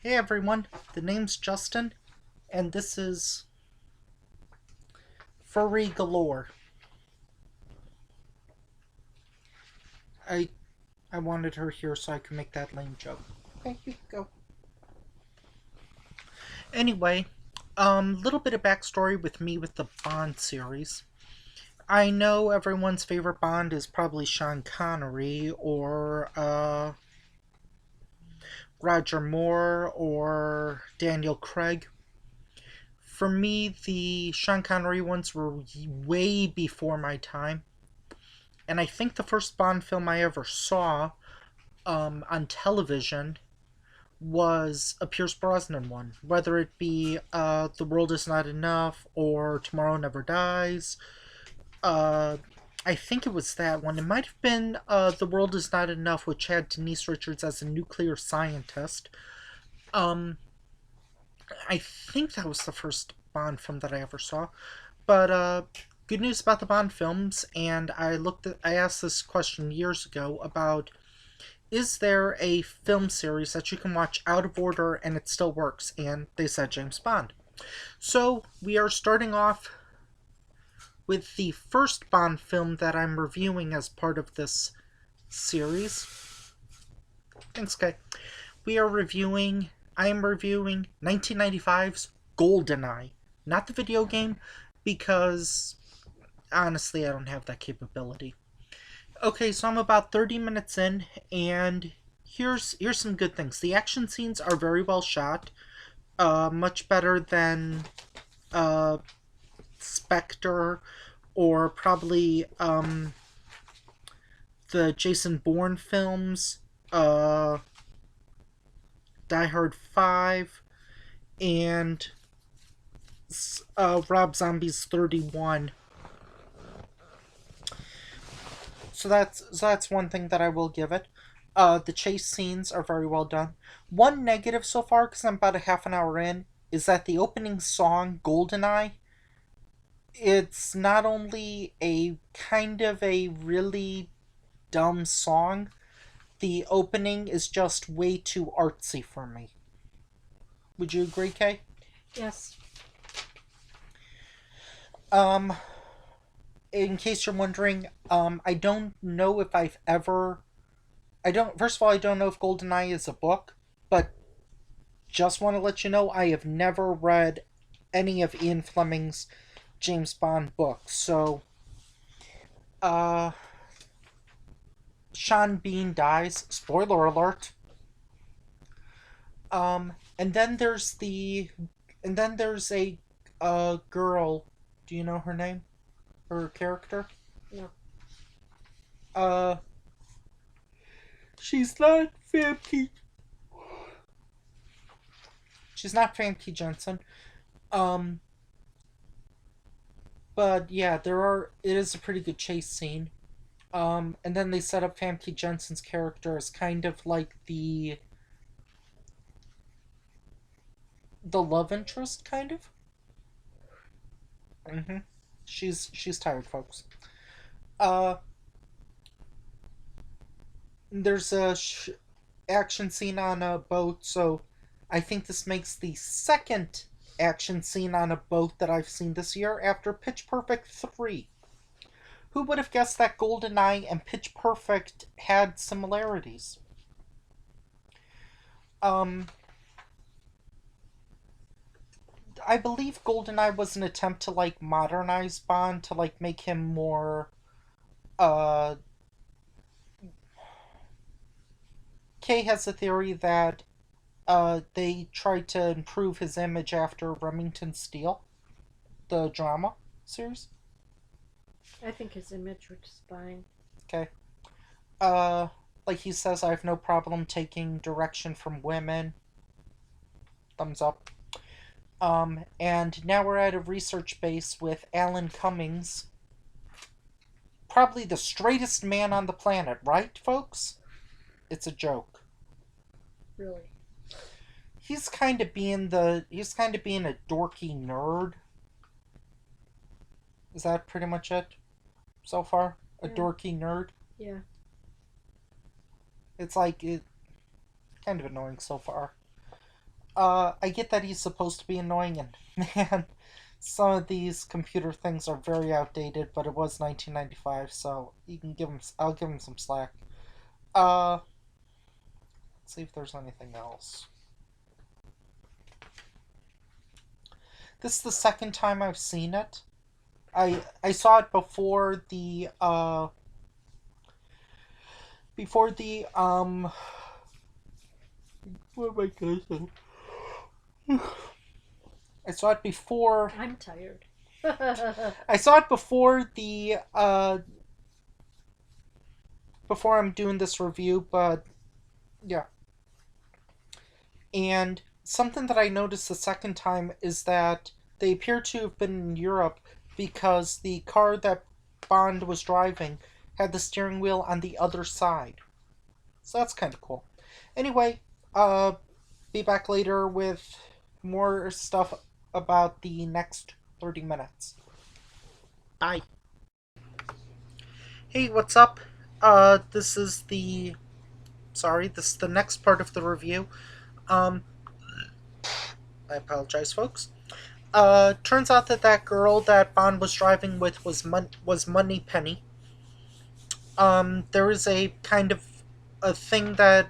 Hey everyone, the name's Justin, and this is Furry Galore. I I wanted her here so I could make that lame joke. Okay, you go. Anyway, little bit of backstory with me with the Bond series. I know everyone's favorite Bond is probably Sean Connery or Roger Moore or Daniel Craig. For me, the Sean Connery ones were way before my time. And I think the first Bond film I ever saw on television was a Pierce Brosnan one, whether it be The World Is Not Enough or Tomorrow Never Dies. Uh, I think it was that one. It might have been The World Is Not Enough, which had Denise Richards as a nuclear scientist. Um, I think that was the first Bond film that I ever saw. But good news about the Bond films, and I asked this question years ago about is there a film series that you can watch out of order and it still works? And they said James Bond. So we are starting off with the first Bond film that I'm reviewing as part of this series. Thanks, Kay. I am reviewing 1995's GoldenEye. Not the video game, because honestly, I don't have that capability. Okay, so I'm about 30 minutes in, and here's some good things. The action scenes are very well shot, much better than uh, Spectre or probably the Jason Bourne films, Die Hard 5, and Rob Zombie's 31. So that's one thing that I will give it. The chase scenes are very well done. One negative so far, because I'm about a half an hour in, is that the opening song, Goldeneye, it's not only a kind of a really dumb song, the opening is just way too artsy for me. Would you agree, Kay? Yes. Um, in case you're wondering, I don't know if I've ever. I don't. First of all, I don't know if Goldeneye is a book, but just want to let you know I have never read any of Ian Fleming's James Bond books. So, uh, Sean Bean dies. Spoiler alert. And then there's a girl. Do you know her name? Her character? No. Uh, she's not Famke. She's not Famke Jensen. Um, but yeah, there are. It is a pretty good chase scene. And then they set up Famke Jensen's character as kind of like the love interest, kind of. Mm-hmm. She's tired, folks. Uh, there's a action scene on a boat, so I think this makes the second action scene on a boat that I've seen this year after Pitch Perfect 3. Who would have guessed that GoldenEye and Pitch Perfect had similarities? Um, I believe GoldenEye was an attempt to like modernize Bond to like make him more. Uh, Kay has a theory that they tried to improve his image after Remington Steele, the drama series. I think his image was fine. Okay. Uh, like he says, I have no problem taking direction from women. Thumbs up. And now we're at a research base with Alan Cummings, probably the straightest man on the planet, right, folks? It's a joke. Really. He's kind of being a dorky nerd. Is that pretty much it so far? A Yeah. dorky nerd. Yeah. It's like it kind of annoying so far. I get that he's supposed to be annoying, and man, some of these computer things are very outdated. But it was 1995, so you can give him. I'll give him some slack. Uh, let's see if there's anything else. This is the second time I've seen it. I saw it before the what am I gonna say? I saw it before. I'm tired. I saw it before the before I'm doing this review, but yeah. And something that I noticed the second time is that they appear to have been in Europe because the car that Bond was driving had the steering wheel on the other side. So that's kind of cool. Anyway, be back later with more stuff about the next 30 minutes. Bye. Hey, what's up? This is the this is the next part of the review. Um, I apologize, folks. Turns out that that girl that Bond was driving with was Money Penny. There is a kind of a thing that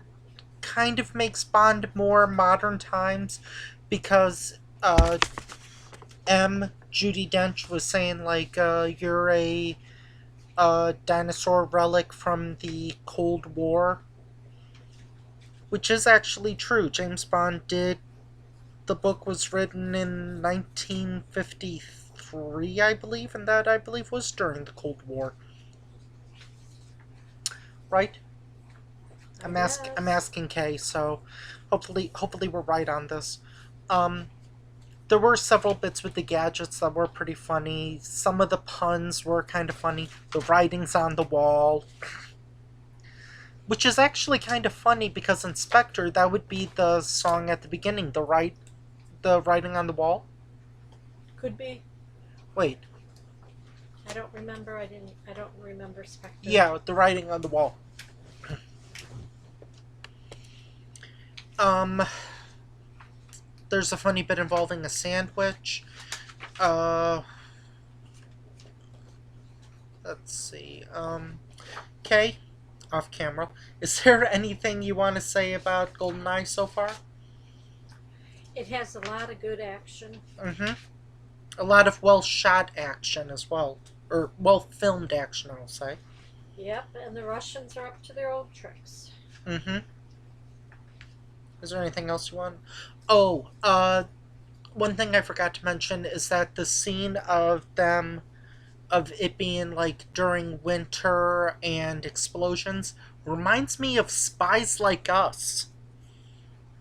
kind of makes Bond more modern times because Judy Dench was saying like you're a dinosaur relic from the Cold War, which is actually true. James Bond did. The book was written in 1953, I believe, and that I believe was during the Cold War. Right? I'm asking Kay, so hopefully we're right on this. Um, there were several bits with the gadgets that were pretty funny. Some of the puns were kind of funny. The writings on the wall, which is actually kind of funny because in Spectre that would be the song at the beginning. The writing on the wall. Could be. Wait, I don't remember. I don't remember Spectre. yeah, the writing on the wall. Um, there's a funny bit involving a sandwich. Uh, let's see. Kay, off camera. Is there anything you want to say about GoldenEye so far? It has a lot of good action. Mm-hmm. A lot of well shot action as well, or well filmed action, I'll say. Yep, and the Russians are up to their old tricks. Mm-hmm. Is there anything else you want? Oh, one thing I forgot to mention is that the scene of it being like during winter and explosions reminds me of Spies Like Us.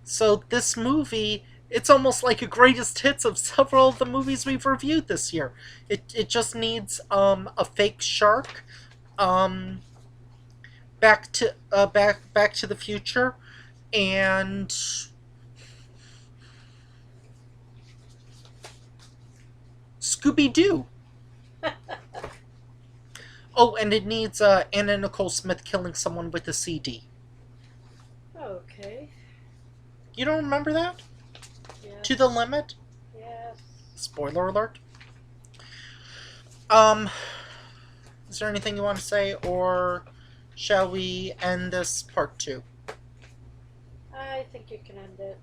So this movie, it's almost like a greatest hits of several of the movies we've reviewed this year. It just needs a fake shark, um back to the future, and Scooby Doo. Oh, and it needs Anna Nicole Smith killing someone with a CD. Okay. You don't remember that? Yes. To the Limit? Yes. Spoiler alert. Um, is there anything you want to say, or shall we end this part 2? I think you can end it.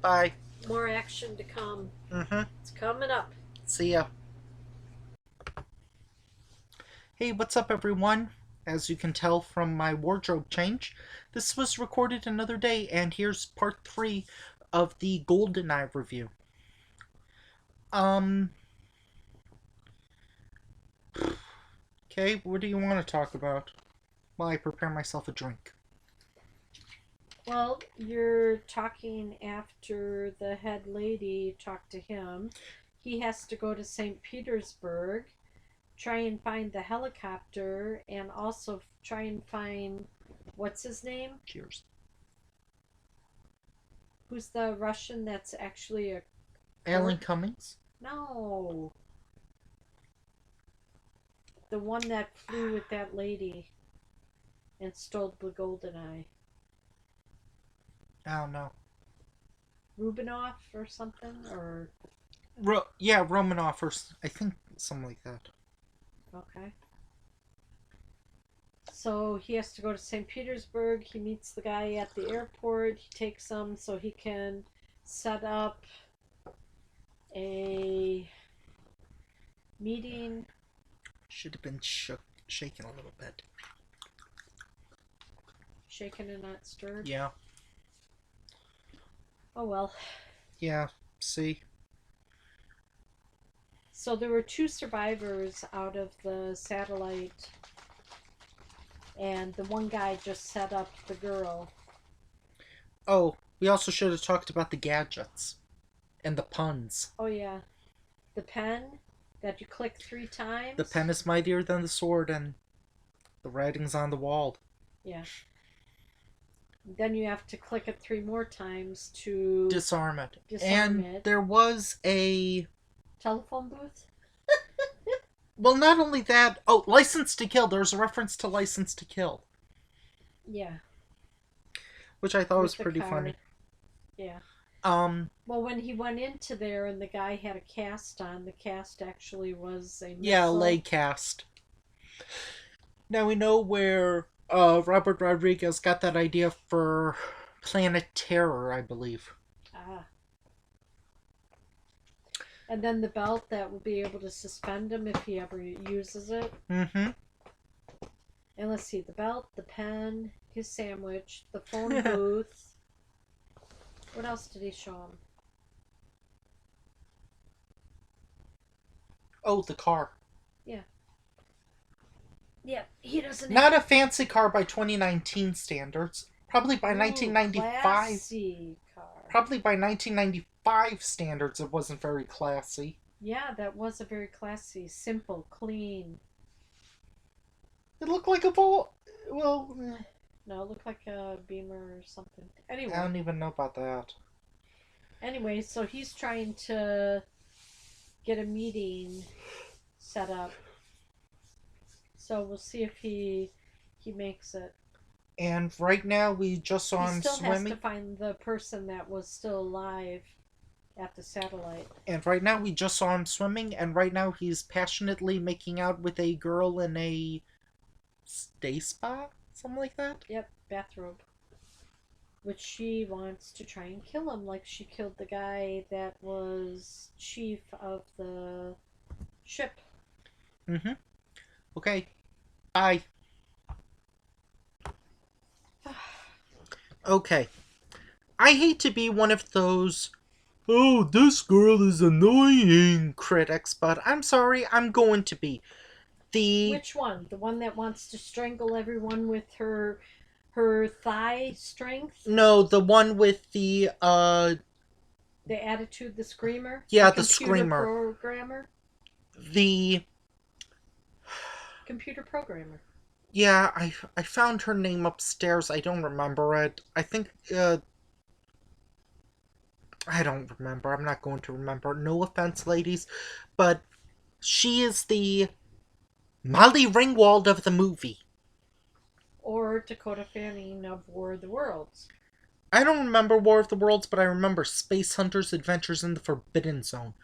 Bye. More action to come. Mm-hmm. It's coming up. See ya. Hey, what's up, everyone? As you can tell from my wardrobe change, this was recorded another day, and here's part 3 of the GoldenEye review. Okay, what do you want to talk about while I prepare myself a drink? Well, you're talking after the head lady talked to him. He has to go to St. Petersburg, try and find the helicopter, and also try and find what's his name? Cheers. Who's the Russian that's actually a Alan Cummings? No. The one that flew with that lady and stole the golden eye. I don't know. Rubinoff or something, or Yeah, Romanoff, or I think something like that. okay. So he has to go to St. Petersburg. He meets the guy at the airport. He takes him so he can set up a meeting. Should have been shaken a little bit. Shaken and not stirred. Yeah. Oh well. Yeah. See. So there were 2 survivors out of the satellite, and the one guy just set up the girl. Oh, we also should have talked about the gadgets and the puns. Oh yeah, the pen that you click 3 times. The pen is mightier than the sword, and the writing's on the wall. Yeah. Then you have to click it 3 more times to Disarm it. disarm And it. there was a... Telephone booth? Well, not only that... Oh, License to Kill. There's a reference to License to Kill. Yeah. Which I thought With was the pretty car. funny. Yeah. Well, when he went into there and the guy had a cast on, the cast actually was a missile. yeah, leg cast. Now we know where Robert Rodriguez got that idea for Planet Terror, I believe. Ah. And then the belt that will be able to suspend him if he ever uses it. Mm-hmm. And let's see, the belt, the pen, his sandwich, the phone booth. What else did he show him? Oh, the car. Yeah, he doesn't Not a fancy car by 2019 standards. Probably by 1995. Classy car. Probably by 1995 standards, it wasn't very classy. Yeah, that was a very classy, simple, clean. It looked like a Vol. Well, No, it looked like a Beamer or something. Anyway. I don't even know about that. Anyway, so he's trying to get a meeting set up. So we'll see if he makes it. And right now we just saw He him still swimming. has to find the person that was still alive at the satellite. And right now we just saw him swimming, and right now he's passionately making out with a girl in a day spa? Something like that? Yep, bathrobe. Which she wants to try and kill him, like she killed the guy that was chief of the ship. Mm-hmm. Okay. Bye. Okay. I hate to be one of those, oh, this girl is annoying critics, but I'm sorry, I'm going to be. Which one? The one that wants to strangle everyone with her thigh strength? No, the one with the attitude, the screamer? Yeah, the screamer. Programmer? The Computer programmer. Yeah, I found her name upstairs. I don't remember it. I think I don't remember. I'm not going to remember. No offense, ladies, but she is the Molly Ringwald of the movie. Or Dakota Fanning of War of the Worlds. I don't remember War of the Worlds, but I remember Space Hunter's Adventures in the Forbidden Zone.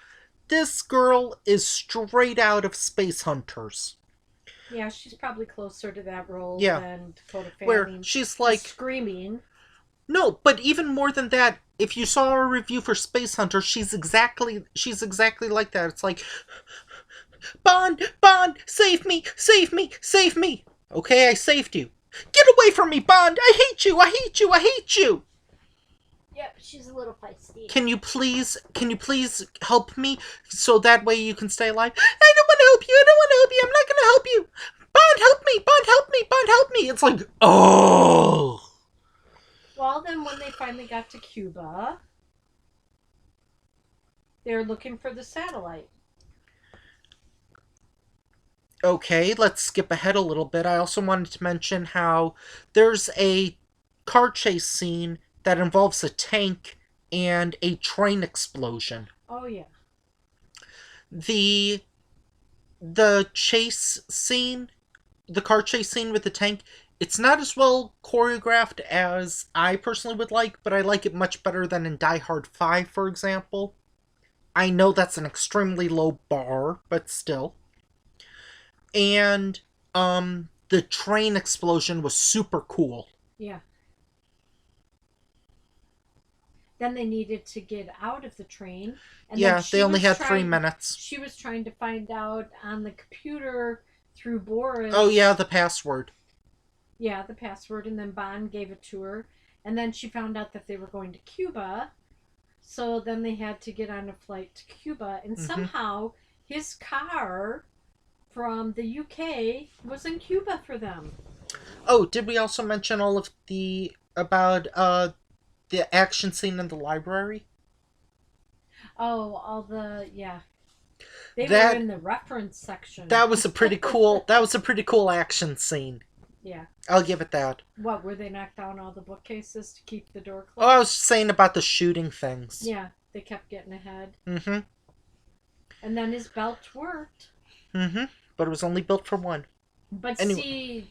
This girl is straight out of Space Hunters. Yeah, she's probably closer to that role than Dakota Fanning. Where she's like screaming. No, but even more than that, if you saw a review for Space Hunter, she's exactly like that. It's like, Bond, save me, save me, save me. Okay, I saved you. Get away from me, Bond! I hate you, I hate you, I hate you! Yep, she's a little feisty. Can you please help me so that way you can stay alive? I don't want to help you, I don't want to help you, I'm not going to help you. Bond, help me, Bond, help me, Bond, help me. It's like, oh. Well, then when they finally got to Cuba, they're looking for the satellite. Okay, let's skip ahead a little bit. I also wanted to mention how there's a car chase scene that involves a tank and a train explosion. Oh, yeah. The chase scene, the car chase scene with the tank, It's not as well choreographed as I personally would like, but I like it much better than in Die Hard 5, for example. I know that's an extremely low bar, but still. And the train explosion was super cool. Yeah. Then they needed to get out of the train, and then Yeah, they only had trying, 3 minutes. She was trying to find out on the computer through Boris. Oh yeah, the password. Yeah, the password, and then Bond gave it to her, and then she found out that they were going to Cuba, so then they had to get on a flight to Cuba, and somehow his car from the UK was in Cuba for them. Oh, did we also mention all of the about the action scene in the library? Oh, all the they That- were in the reference section. That was a pretty cool. That was a pretty cool action scene. Yeah. I'll give it that. What, were they knocked down all the bookcases to keep the door Oh, I closed? was saying about the shooting things. Yeah, they kept getting ahead. Mm-hmm. And then his belt worked. Mm-hmm. But it was only built for one. But Anyway. see,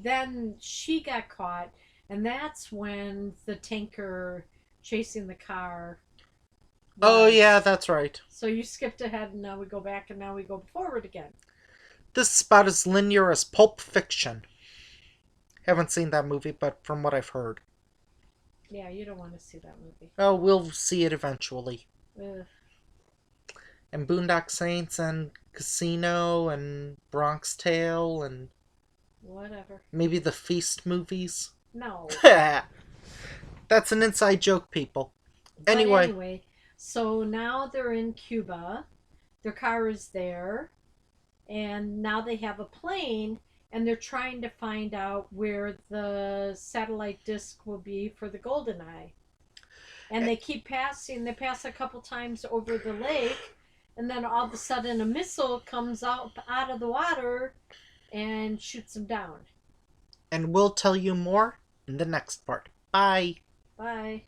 then she got caught, and that's when the tanker chasing the car. Oh was. yeah, that's right. So you skipped ahead, and now we go back, and now we go forward again. This is about as linear as Pulp Fiction. Haven't seen that movie, but from what I've heard. Yeah, you don't want to see that movie. Oh, we'll see it eventually. Ugh. And Boondock Saints and Casino and Bronx Tale and Whatever. maybe the Feast movies. No. That's an inside joke, people. But Anyway. So now they're in Cuba. Their car is there. And now they have a plane, and they're trying to find out where the satellite disk will be for the GoldenEye. And they keep passing. They pass a couple times over the lake, and then all of a sudden a missile comes out of the water and shoots them down. And we'll tell you more in the next part. Bye. Bye.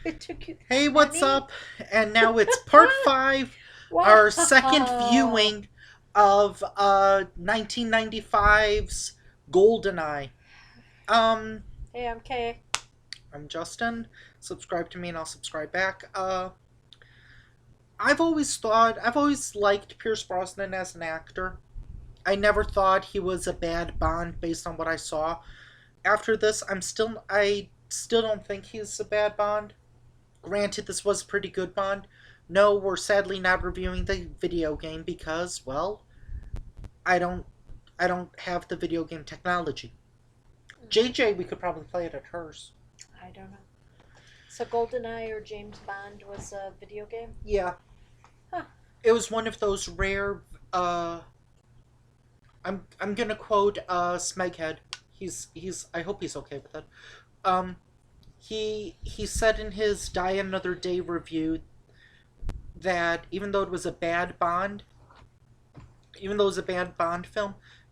It took you. Hey, what's Honey? up? And now it's part 5, our Wow. second viewing of 1995's GoldenEye. Hey, I'm Kay. I'm Justin. Subscribe to me and I'll subscribe back. I've always liked Pierce Brosnan as an actor. I never thought he was a bad Bond based on what I saw. After this, I still don't think he's a bad Bond. Granted, this was a pretty good Bond. No, we're sadly not reviewing the video game because, well, I don't have the video game technology. JJ, we could probably play it at hers. I don't know. So GoldenEye or James Bond was a video game? Yeah. Huh. It was one of those rare. I'm gonna quote Smeghead. He's. I hope he's okay with it. He said in his Die Another Day review that even though it was a bad Bond, film, it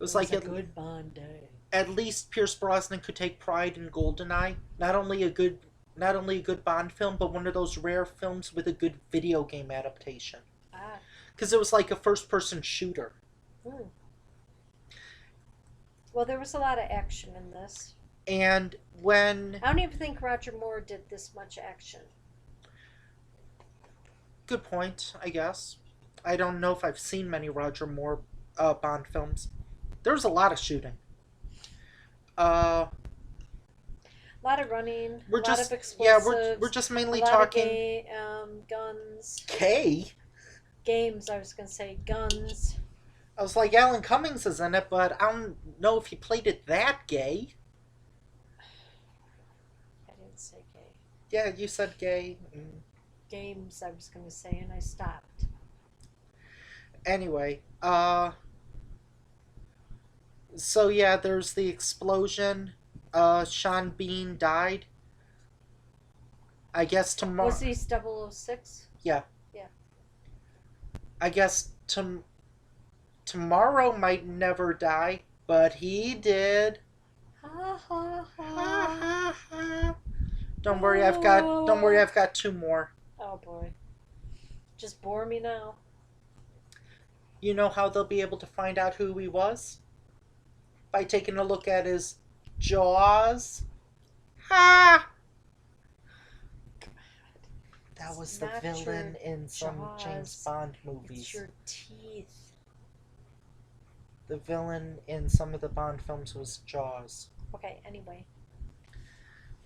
was like a good Bond day. at least Pierce Brosnan could take pride in GoldenEye. Not only a good Bond film, but one of those rare films with a good video game adaptation. Ah. Because it was like a first-person shooter. Hmm. Well, there was a lot of action in this. And when... I don't even think Roger Moore did this much action. Good point, I guess. I don't know if I've seen many Roger Moore Bond films. There was a lot of shooting. A lot of running. We're a just lot of explosives. yeah, we're just mainly a lot talking. Of guns. K. Games. I was gonna say guns. I was like, Alan Cummings is in it, but I don't know if he played it that gay. I didn't say gay. Yeah, you said gay. Games. I was gonna say, and I stopped. Anyway, so yeah, there's the explosion. Sean Bean died. I guess tomorrow. Was he 006? Yeah. Yeah. I guess tomorrow might never die, but he did. Ha ha Ha, ha. ha, ha. Don't worry, I've got 2 more. Oh boy. Just bore me now. You know how they'll be able to find out who he was? by taking a look at his Jaws. Ha! That was It's the not villain your in some James jaws, Bond It's movies. your teeth. The villain in some of the Bond films was Jaws. Okay, anyway.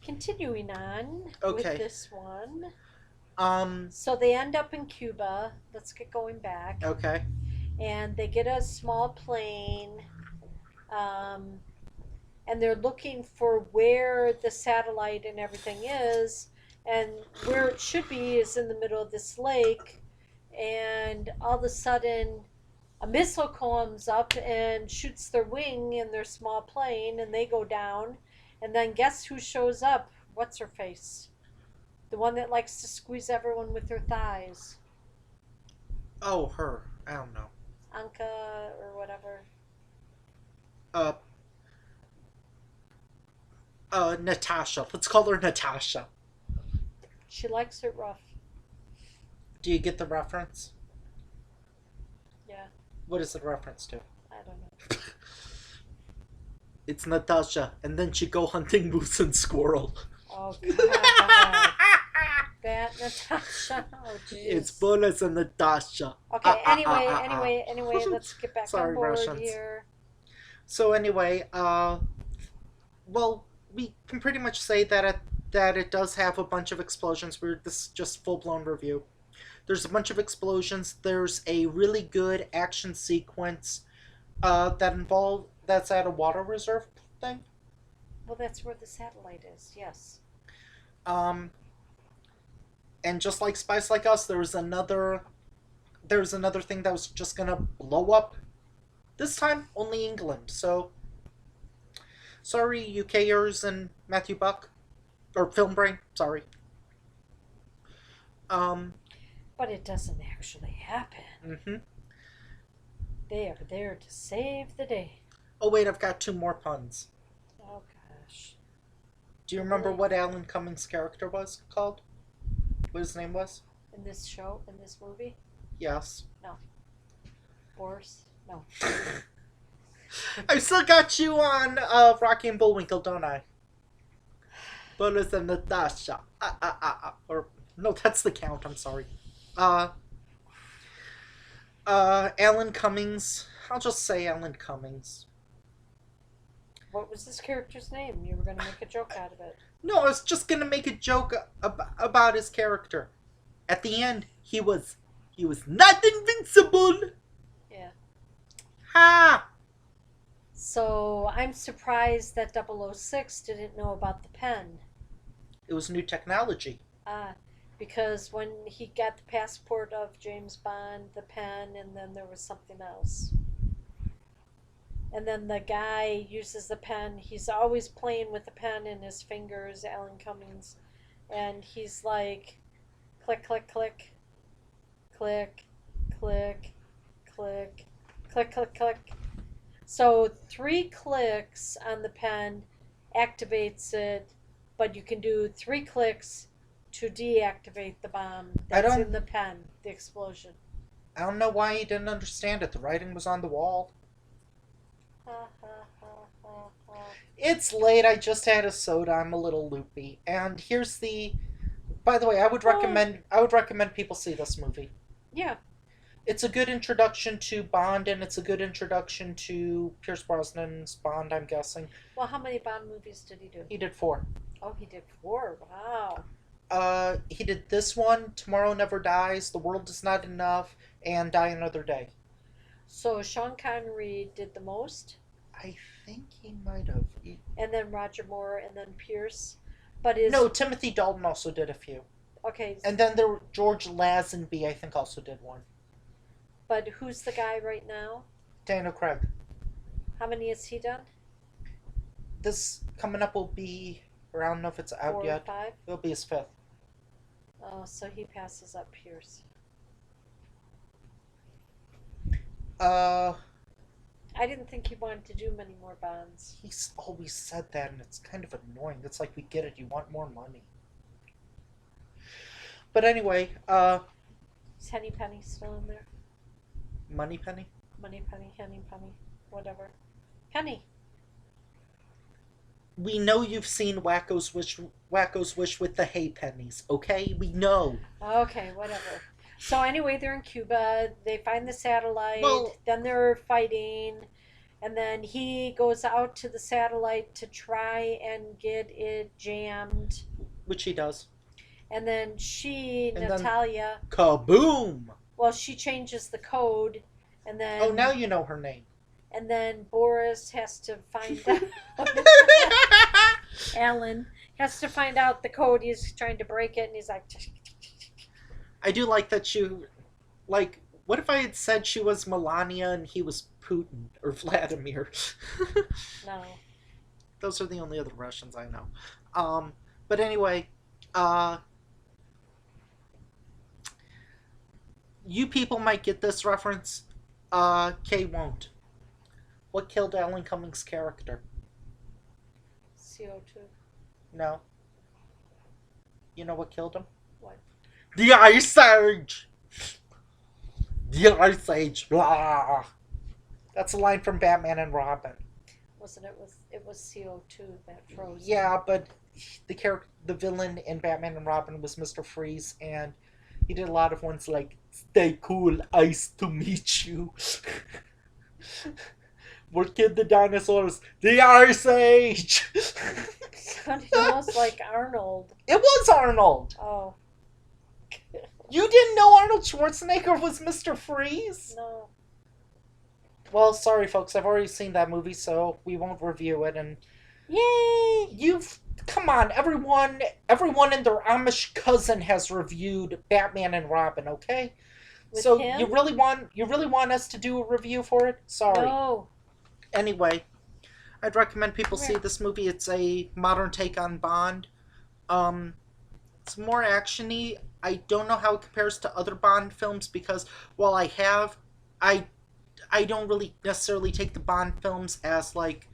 Continuing on with Okay. this one. Um. So they end up in Cuba. Let's get going back. Okay. And they get a small plane. Um, and they're looking for where the satellite and everything is. And where it should be is in the middle of this lake. And all of a sudden, a missile comes up and shoots their wing in their small plane, and they go down. And then guess who shows up? What's her face? The one that likes to squeeze everyone with her thighs. Oh, her. I don't know. Anka or whatever. Uh. Natasha. Let's call her Natasha. She likes it rough. Do you get the reference? Yeah, What is the reference to? I don't know. It's Natasha, and then she go hunting moose and squirrel. Oh, God. That Natasha. Oh, jeez. It's Bolas and Natasha. Okay, anyway, let's get back Sorry, on board Russians. here. So anyway, well, we can pretty much say that it does have a bunch of explosions. This is just full blown review. There's a bunch of explosions. There's a really good action sequence that's at a water reserve thing. Well, that's where the satellite is, yes. And just like Spice Like Us, there's another thing that was just gonna blow up. This time, only England. So, sorry, UKers and Matthew Buck, or Film Brain. Sorry. But it doesn't actually happen. Mm-hmm. They are there to save the day. Oh wait, I've got two more puns. Oh, gosh. Do you remember Really? what Alan Cummings' character was called? What his name was? In this show, in this movie? Yes. Boris? No. I still got you on Rocky and Bullwinkle, don't I? Bolas and Natasha. Or no, that's the Count. I'm sorry. Alan Cummings. I'll just say Alan Cummings. What was this character's name? You were going to make a joke out of it. No, I was just gonna make a joke about his character. At the end, he was not invincible. Yeah. Ha! So I'm surprised that 006 didn't know about the pen. It was new technology. Because when he got the passport of James Bond, the pen, and then there was something else. And then the guy uses the pen. He's always playing with the pen in his fingers, Alan Cummings. And he's like, click, click, click, click, click, click, click, click, click. So 3 clicks on the pen activates it, but you can do 3 clicks to deactivate the bomb that's in the pen, the explosion. I don't know why he didn't understand it. The writing was on the wall. It's late. I just had a soda. I'm a little loopy. And here's the. By the way, I would recommend people see this movie. Yeah. It's a good introduction to Bond, and it's a good introduction to Pierce Brosnan's Bond, I'm guessing. Well, how many Bond movies did he do? He did 4. Oh, he did 4. Wow. He did this one, Tomorrow Never Dies, The World Is Not Enough, and Die Another Day. So Sean Connery did the most? I think he might have. And then Roger Moore, and then Pierce. No, Timothy Dalton also did a few. Okay. And then George Lazenby, I think, also did one. But who's the guy right now? Daniel Craig. How many has he done? This coming up will be, or I don't know if it's out 4 yet. or 5? It'll be his 5th. Oh, so he passes up Pierce. I didn't think he wanted to do many more Bonds. He's always said that, and it's kind of annoying. It's like, we get it, you want more money. But anyway, Is Henny Penny still in there? Money Penny? Money Penny, Henny Penny, whatever. Penny. We know you've seen Wacko's Wish with the hay pennies, okay? We know. Okay, whatever. So anyway, they're in Cuba. They find the satellite. Well- Then they're fighting, and then he goes out to the satellite to try and get it jammed. Which he does. And then she, And then- Natalia, Kaboom! well, she changes the code, and then Oh, now you know her name. and then Boris has to find out. Alan has to find out the code. He's trying to break it, and he's like, I do like that you... Like, what if I had said she was Melania and he was Putin or Vladimir? no. Those are the only other Russians I know. But anyway, you people might get this reference. Kay won't. What killed Alan Cummings' character? CO2. No. You know what killed him? What? The Ice Age! The Ice Age! Blah! That's a line from Batman and Robin. Wasn't it? It was CO2 that froze. Yeah, but the villain in Batman and Robin was Mr. Freeze, and he did a lot of ones like "Stay cool, ice to meet you." What killed the dinosaurs? The Ice Age. Sounded almost like Arnold. It was Arnold. Oh You didn't know Arnold Schwarzenegger was Mr. Freeze? no. Well, sorry, folks. I've already seen that movie, so we won't review it. And Yay! come on, everyone and their Amish cousin has reviewed Batman and Robin. Okay. With So him? you really want us to do a review for it? Sorry. No. Anyway, I'd recommend people see Yeah. this movie. It's a modern take on Bond. It's more actiony. I don't know how it compares to other Bond films because while I don't really necessarily take the Bond films as like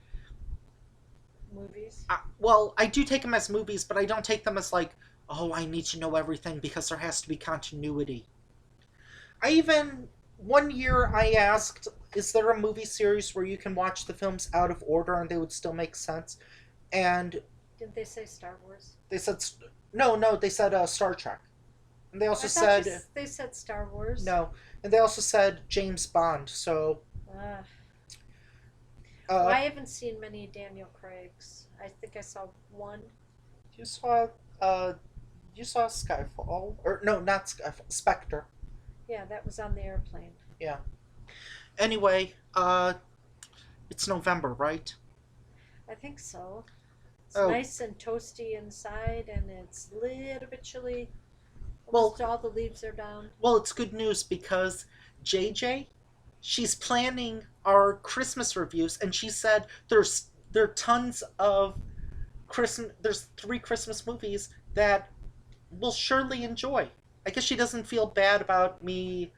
Movies. well, I do take them as movies, but I don't take them as like, oh, I need to know everything because there has to be continuity. One year I asked, is there a movie series where you can watch the films out of order and they would still make sense? And Didn't they say Star Wars? they said, no, they said Star Trek. And they also I thought said, they said Star Wars. no, and they also said James Bond, so... Ah. Uh, I haven't seen many Daniel Craig's. I think I saw one. you saw Skyfall, or no, not Skyfall, Spectre. Yeah, that was on the airplane. Anyway, it's November, right? I think so. It's Oh. nice and toasty inside, and it's a little bit chilly. Well- Almost all the leaves are down. Well, it's good news because JJ, she's planning our Christmas reviews, and she said there are tons of Christmas. There's 3 Christmas movies that we'll surely enjoy. I guess she doesn't feel bad about me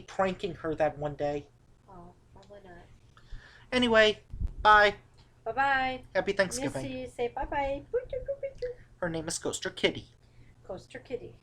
pranking her that one day. Oh, probably not. Anyway, bye. Bye bye. Happy Thanksgiving. Missy, say bye bye. Her name is Coaster Kitty. Coaster Kitty.